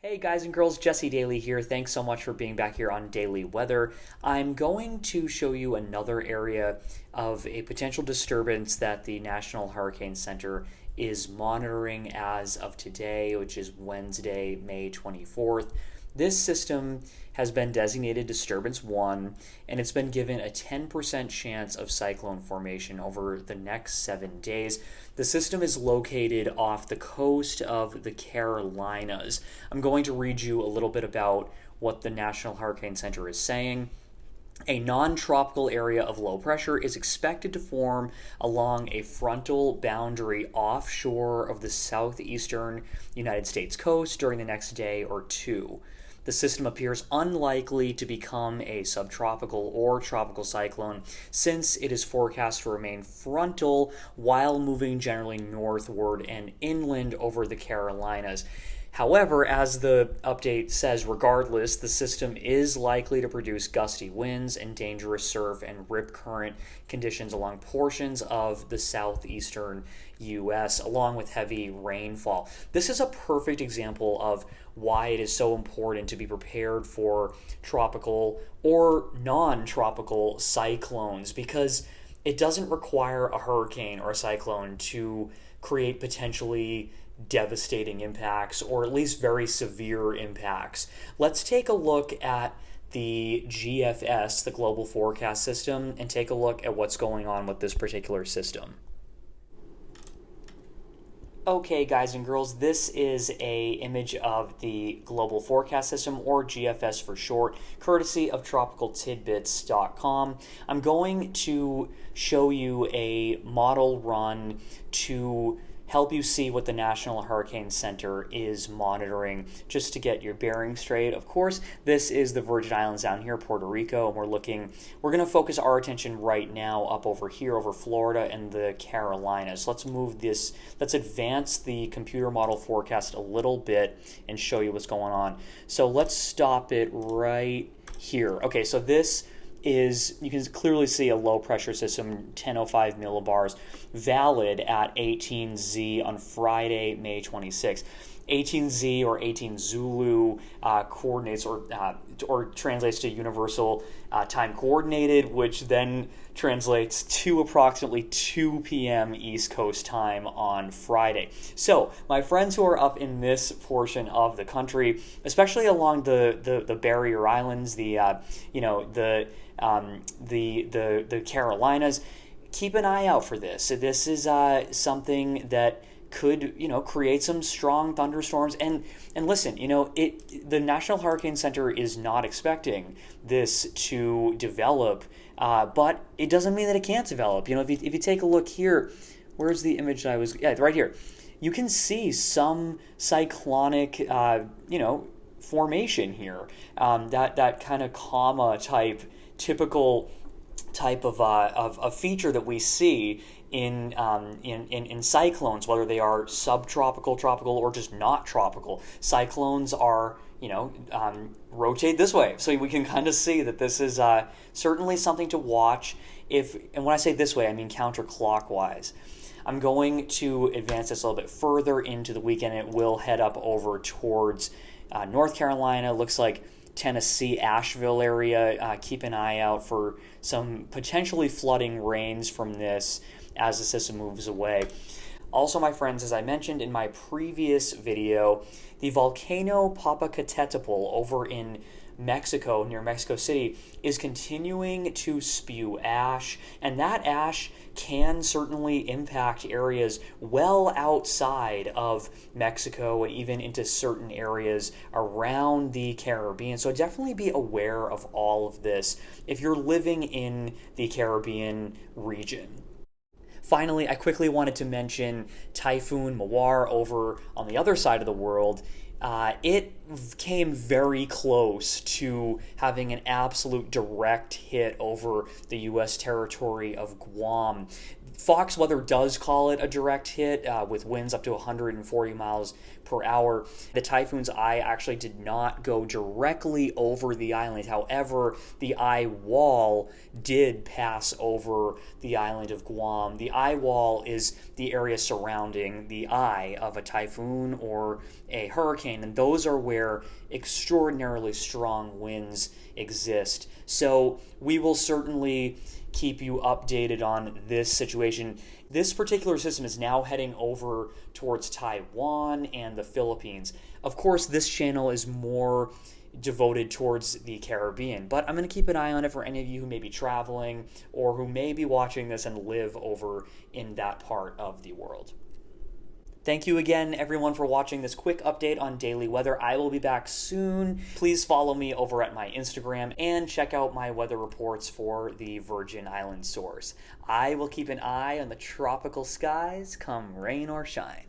Hey guys and girls, Jesse Daly here. Thanks so much for being back here on Daily Weather. I'm going to show you another area of a potential disturbance that the National Hurricane Center is monitoring as of today, which is Wednesday, May 24th. This system has been designated Disturbance 1, and it's been given a 10% chance of cyclone formation over the next 7 days. The system is located off the coast of the Carolinas. I'm going to read you a little bit about what the National Hurricane Center is saying. A non-tropical area of low pressure is expected to form along a frontal boundary offshore of the southeastern United States coast during the next day or two. The system appears unlikely to become a subtropical or tropical cyclone since it is forecast to remain frontal while moving generally northward and inland over the Carolinas. However, as the update says, regardless, the system is likely to produce gusty winds and dangerous surf and rip current conditions along portions of the southeastern U.S., along with heavy rainfall. This is a perfect example of why it is so important to be prepared for tropical or non-tropical cyclones, because it doesn't require a hurricane or a cyclone to create potentially devastating impacts, or at least very severe impacts. Let's take a look at the GFS, the Global Forecast System, and take a look at what's going on with this particular system. Okay, guys and girls, this is a image of the Global Forecast System, or GFS for short, courtesy of tropicaltidbits.com. I'm going to show you a model run to help you see what the National Hurricane Center is monitoring, just to get your bearings straight. Of course, this is the Virgin Islands down here, Puerto Rico, and we're going to focus our attention right now up over here, over Florida and the Carolinas. Let's advance the computer model forecast a little bit and show you what's going on. So let's stop it right here. Okay, so this is, you can clearly see a low pressure system, 1005 millibars, valid at 18Z on Friday, May 26th. 18Z or 18 Zulu coordinates or translates to universal time coordinated, which then translates to approximately 2 p.m. East Coast time on Friday. So my friends who are up in this portion of the country, especially along the barrier islands, the Carolinas, keep an eye out for this. So this is something that could, create some strong thunderstorms. And listen, the National Hurricane Center is not expecting this to develop, but it doesn't mean that it can't develop. If you take a look here, where's the image that I was? Yeah, right here. You can see some cyclonic, formation here. That kind of comma type, typical type of feature that we see in cyclones, whether they are subtropical, tropical, or just not tropical. Cyclones are, rotate this way. So we can kind of see that this is certainly something to watch. And when I say this way, I mean counterclockwise. I'm going to advance this a little bit further into the weekend. It will head up over towards North Carolina. Looks like Tennessee, Asheville area. Keep an eye out for some potentially flooding rains from this as the system moves away. Also, my friends, as I mentioned in my previous video, the volcano Popocatépetl over in Mexico, near Mexico City, is continuing to spew ash, and that ash can certainly impact areas well outside of Mexico and even into certain areas around the Caribbean. So definitely be aware of all of this if you're living in the Caribbean region. Finally, I quickly wanted to mention Typhoon Mawar over on the other side of the world. It came very close to having an absolute direct hit over the U.S. territory of Guam. Fox Weather does call it a direct hit with winds up to 140 miles per hour. The typhoon's eye actually did not go directly over the island. However, the eye wall did pass over the island of Guam. The eye wall is the area surrounding the eye of a typhoon or a hurricane, and those are where extraordinarily strong winds exist. So we will certainly keep you updated on this situation. This particular system is now heading over towards Taiwan and the Philippines. Of course, this channel is more devoted towards the Caribbean, but I'm going to keep an eye on it for any of you who may be traveling or who may be watching this and live over in that part of the world. Thank you again, everyone, for watching this quick update on daily weather. I will be back soon. Please follow me over at my Instagram and check out my weather reports for the Virgin Island source. I will keep an eye on the tropical skies come rain or shine.